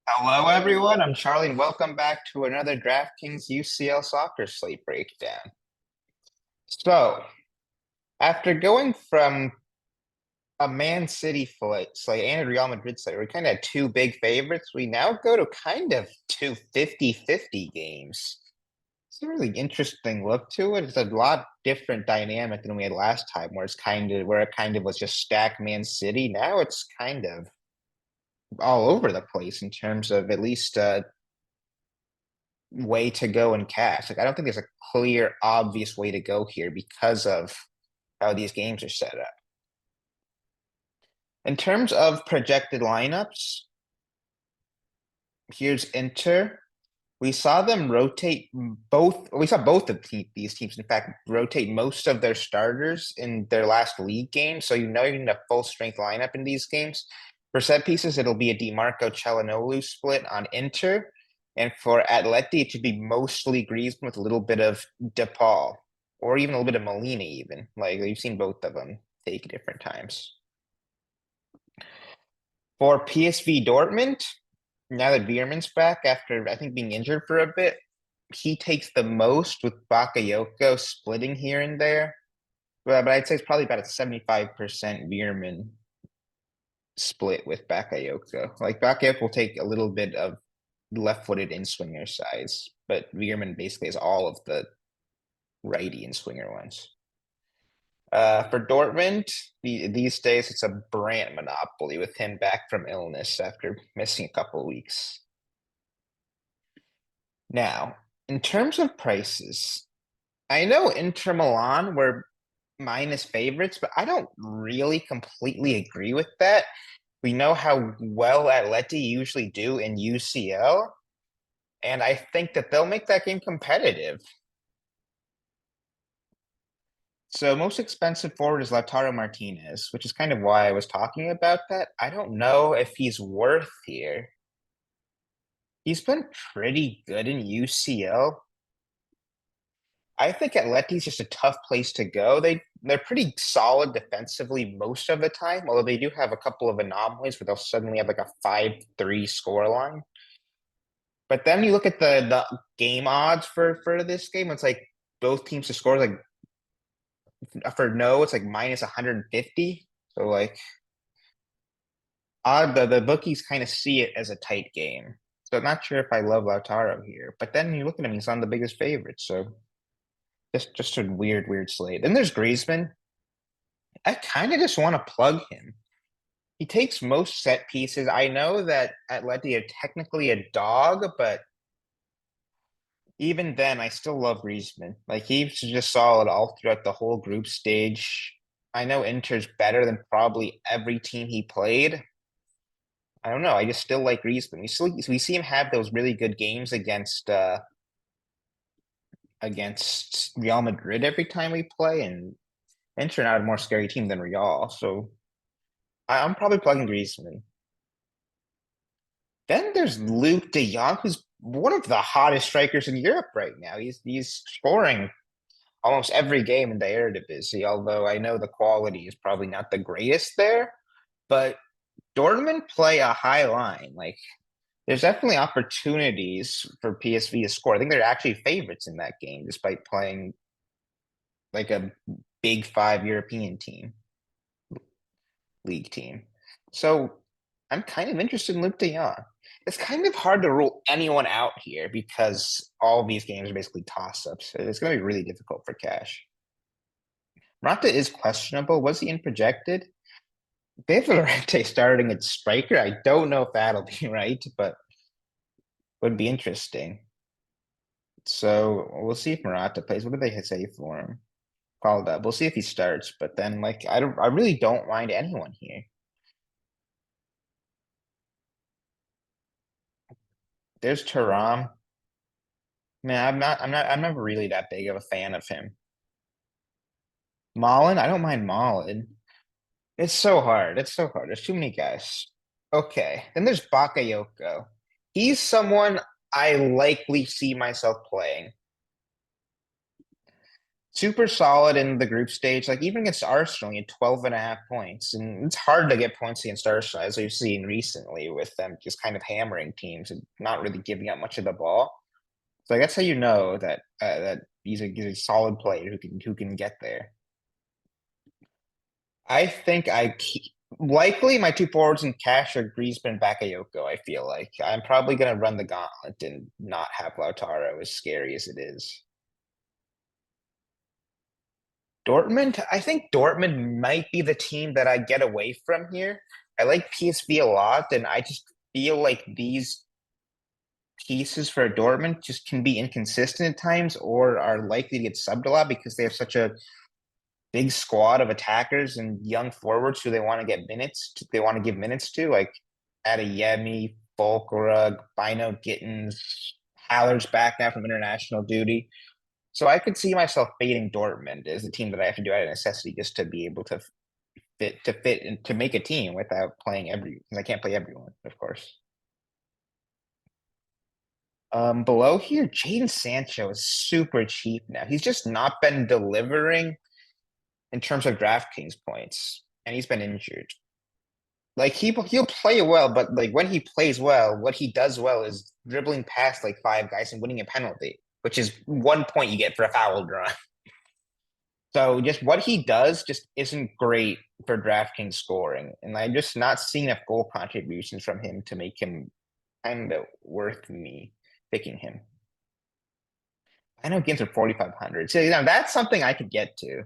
Hello, everyone. I'm Charlie, and welcome back to another DraftKings UCL soccer slate breakdown. So, after going from a Man City slate and a Real Madrid slate, we kind of had two big favorites. We now go to kind of two 50-50 games. It's a really interesting look to it. It's a lot different dynamic than we had last time, where it kind of was just stacked Man City. Now it's kind of all over the place in terms of at least way to go in cash. Like I don't think there's a clear, obvious way to go here because of how these games are set up. In terms of projected lineups, here's Inter. We saw them rotate both. We saw both of these teams, in fact, rotate most of their starters in their last league game. So you know you're going to full strength lineup in these games. For set pieces, it'll be a DiMarco Çalhanoğlu split on Inter. And for Atleti, it should be mostly Griezmann with a little bit of DePaul or even a little bit of Molina even. Like we've seen both of them take different times. For PSV Dortmund, now that Veerman's back after I think being injured for a bit, he takes the most with Bakayoko splitting here and there. But I'd say it's probably about a 75% Veerman split with Bakayoko. Like Bakayoko will take a little bit of left-footed in-swinger sides, but Veerman basically has all of the righty in-swinger ones. For Dortmund, these days it's a Brandt monopoly with him back from illness after missing a couple of weeks. Now, in terms of prices, I know Inter Milan were minus favorites, but I don't really completely agree with that. We know how well Atleti usually do in UCL, and I think that they'll make that game competitive. So most expensive forward is Lautaro Martinez, which is kind of why I was talking about that. I don't know if he's worth here. He's been pretty good in UCL. I think Atleti's just a tough place to go. They're pretty solid defensively most of the time, although they do have a couple of anomalies where they'll suddenly have like a 5-3 scoreline. But then you look at the game odds for this game, it's like both teams to score like for no, it's like minus 150. So like odd the bookies kind of see it as a tight game. So I'm not sure if I love Lautaro here. But then you look at him, he's on the biggest favorite. So just a weird slate. Then there's Griezmann. I kind of just want to plug him. He takes most set pieces. I know that Atleti are technically a dog, but even then, I still love Griezmann. Like he's just solid all throughout the whole group stage. I know Inter's better than probably every team he played. I don't know. I just still like Griezmann. We see him have those really good games against Real Madrid every time we play, and Inter not a more scary team than Real. So I'm probably plugging Griezmann. Then there's Luke de Jong, who's one of the hottest strikers in Europe right now. He's scoring almost every game in the Eredivisie, although I know the quality is probably not the greatest there. But Dortmund play a high line. Like there's definitely opportunities for PSV to score. I think they're actually favorites in that game, despite playing like a big five European league team. So I'm kind of interested in Luke de Jong. It's kind of hard to rule anyone out here because all these games are basically toss-ups. It's going to be really difficult for cash. Morata is questionable. Was he in projected? They have Llorente starting at striker. I don't know if that'll be right, but would be interesting. So we'll see if Morata plays. What do they say for him? Called up. We'll see if he starts. But then, like, I really don't mind anyone here. There's Turam. Man, I'm never really that big of a fan of him. Mullen, I don't mind Mullen. It's so hard. It's so hard. There's too many guys. Okay. Then there's Bakayoko. He's someone I likely see myself playing. super solid in the group stage. Like even against Arsenal, he had 12.5 points. And it's hard to get points against Arsenal, as we've seen recently with them just kind of hammering teams and not really giving up much of the ball. So like, that's how you know that that he's a solid player who can get there. I think likely my two forwards in cash are Griezmann and Bakayoko. I feel like I'm probably gonna run the gauntlet and not have Lautaro, as scary as it is. Dortmund, I think Dortmund might be the team that I get away from here. I like PSV a lot, and I just feel like these pieces for Dortmund just can be inconsistent at times or are likely to get subbed a lot because they have such a big squad of attackers and young forwards who they want to get minutes to, they want to give minutes to, like Adeyemi, Fulkrug, Bino Gittins, Haller's back now from international duty. So I could see myself fading Dortmund as the team that I have to do out of necessity just to be able to fit and to make a team without playing because I can't play everyone, of course. Below here, Jadon Sancho is super cheap now. He's just not been delivering in terms of DraftKings points, and he's been injured. Like he'll play well, but like when he plays well, what he does well is dribbling past like five guys and winning a penalty, which is 1 point you get for a foul draw. So just what he does just isn't great for DraftKings scoring, and I'm just not seeing enough goal contributions from him to make him kind of worth me picking him. I know games are 4,500, so that's something I could get to.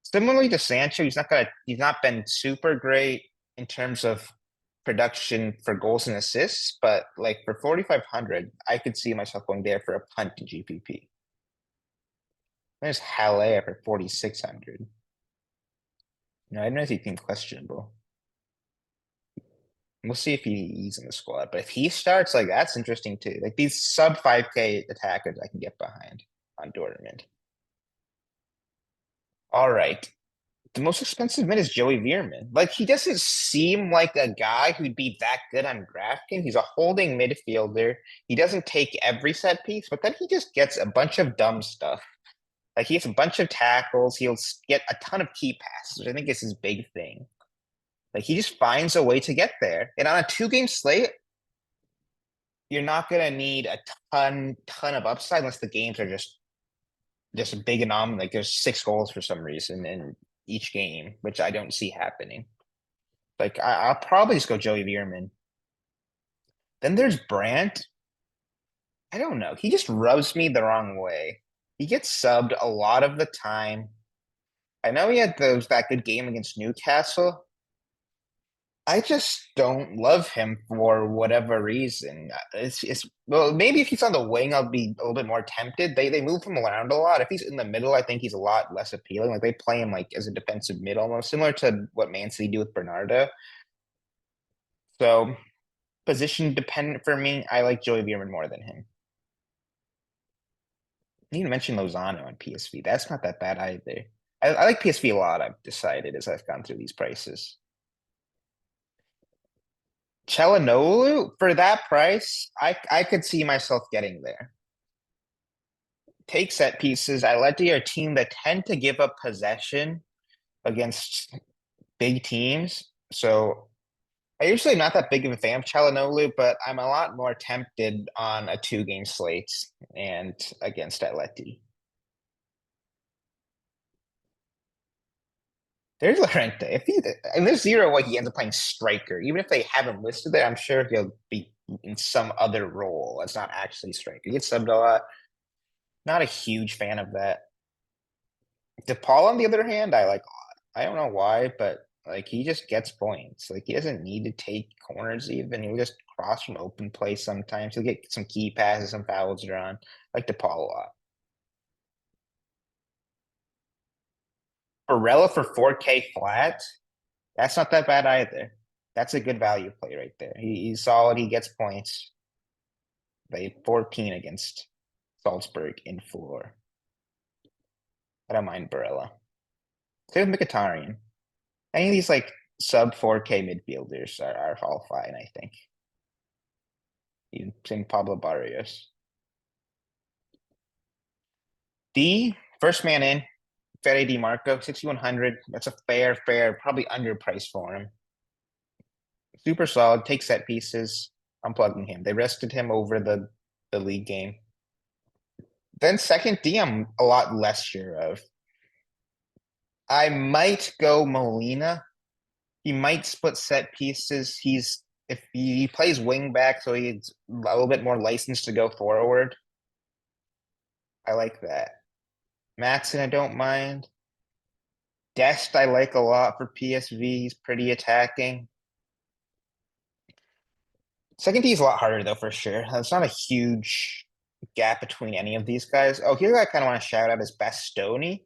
Similarly to Sancho, he's not been super great in terms of production for goals and assists, but like for 4,500, I could see myself going there for a punt in GPP. There's Halle for 4,600. No, I don't know if he seems questionable. We'll see if he's in the squad, but if he starts, like that's interesting too. Like these sub 5K attackers I can get behind on Dortmund. All right. The most expensive mid is Joey Veerman. Like he doesn't seem like a guy who'd be that good on DraftKings. He's a holding midfielder. He doesn't take every set piece, but then he just gets a bunch of dumb stuff. Like he gets a bunch of tackles. He'll get a ton of key passes, which I think is his big thing. Like he just finds a way to get there. And on a two-game slate, you're not gonna need a ton of upside unless the games are just a big anomaly. Like there's 6 goals for some reason in each game, which I don't see happening. Like I'll probably just go Joey Veerman. Then there's Brandt. I don't know. He just rubs me the wrong way. He gets subbed a lot of the time. I know he had that good game against Newcastle. I just don't love him for whatever reason. It's well, maybe if he's on the wing, I'll be a little bit more tempted. They move him around a lot. If he's in the middle, I think he's a lot less appealing. Like they play him like as a defensive mid, almost similar to what Man City do with Bernardo. So position dependent for me. I like Joey Veerman more than him. You even mentioned Lozano on PSV. That's not that bad either. I like PSV a lot. I've decided as I've gone through these prices. Chelanolu for that price, I could see myself getting there. Take set pieces. Atleti are a team that tend to give up possession against big teams. So I usually am not that big of a fan of Chelanolu, but I'm a lot more tempted on a 2-game slate and against Atleti. There's Lorente. If he and there's zero way he ends up playing striker. Even if they haven't listed it, I'm sure he'll be in some other role. That's not actually striker. He gets subbed a lot. Not a huge fan of that. DePaul, on the other hand, I like a lot. I don't know why, but like he just gets points. Like he doesn't need to take corners even. He'll just cross from open play sometimes. He'll get some key passes, some fouls drawn. I like DePaul a lot. Barella for 4K flat. That's not that bad either. That's a good value play right there. He's solid. He gets points. They 14 against Salzburg in 4. I don't mind Barella. Same with Mkhitaryan. Any of these like sub 4K midfielders are all fine, I think. Even same Pablo Barrios. D, first man in, Fede DiMarco, 6,100. That's a fair, probably underpriced for him. Super solid, takes set pieces. I'm plugging him. They rested him over the league game. Then second D, I'm a lot less sure of. I might go Molina. He might split set pieces. If he plays wing back, so he's a little bit more licensed to go forward. I like that. Matson, I don't mind. Dest, I like a lot for PSV. He's pretty attacking. Second D is a lot harder though, for sure. It's not a huge gap between any of these guys. Oh, here I kind of want to shout out is Bastoni.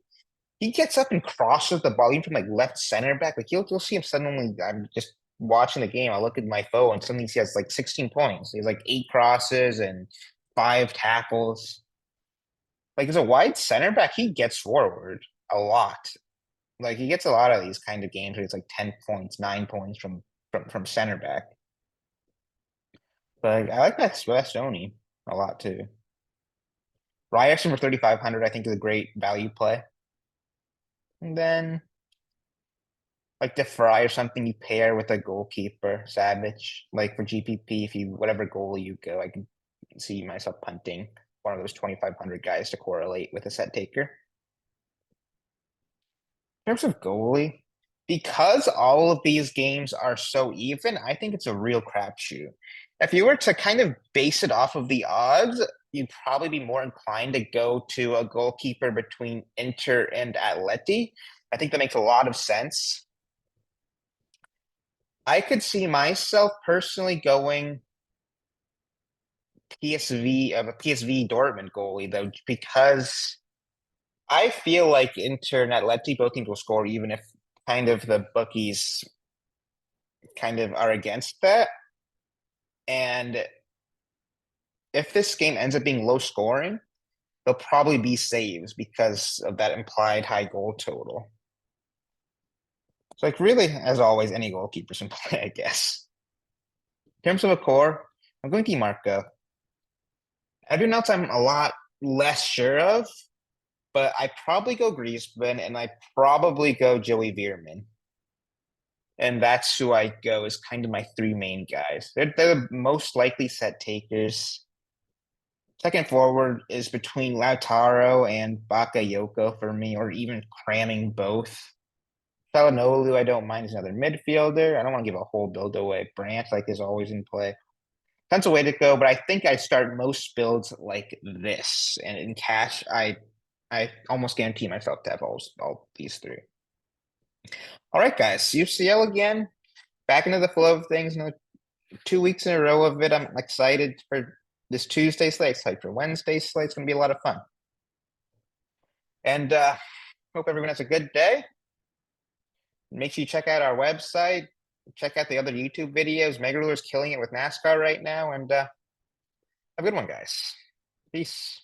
He gets up and crosses the ball even from like left center back. Like you'll see him suddenly. I'm just watching the game. I look at my phone and suddenly he has like 16 points. He has like 8 crosses and 5 tackles. Like as a wide center back, he gets forward a lot. Like he gets a lot of these kind of games where it's like 10 points, 9 points from center back. But I like that Bastoni a lot too. Ryerson for 3,500, I think is a great value play. And then like the Fry or something you pair with a goalkeeper, Savage. Like for GPP, if you whatever goal you go, I can see myself punting one of those 2,500 guys to correlate with a set taker. In terms of goalie, because all of these games are so even, I think it's a real crapshoot. If you were to kind of base it off of the odds, you'd probably be more inclined to go to a goalkeeper between Inter and Atleti. I think that makes a lot of sense. I could see myself personally going PSV of a PSV Dortmund goalie though, because I feel like Inter and Atleti both teams will score even if kind of the bookies kind of are against that. And if this game ends up being low scoring, there'll probably be saves because of that implied high goal total. So like really, as always, any goalkeepers can play, I guess. In terms of a core, I'm going DiMarco. Everyone else I'm a lot less sure of, but I probably go Griezmann and I probably go Joey Veerman. And that's who I go as kind of my three main guys. They're the most likely set takers. Second forward is between Lautaro and Bakayoko for me, or even cramming both. Çalhanoğlu, I don't mind, is another midfielder. I don't want to give a whole build away. Branch, like, is always in play. That's a way to go, but I think I start most builds like this. And in cash, I almost guarantee myself to have all these three. All right, guys. UCL again. Back into the flow of things. 2 weeks in a row of it. I'm excited for this Tuesday slate. Excited for Wednesday slate. It's going to be a lot of fun. And hope everyone has a good day. Make sure you check out our website. Check out the other YouTube videos. Mega Ruler's killing it with NASCAR right now. And have a good one, guys. Peace.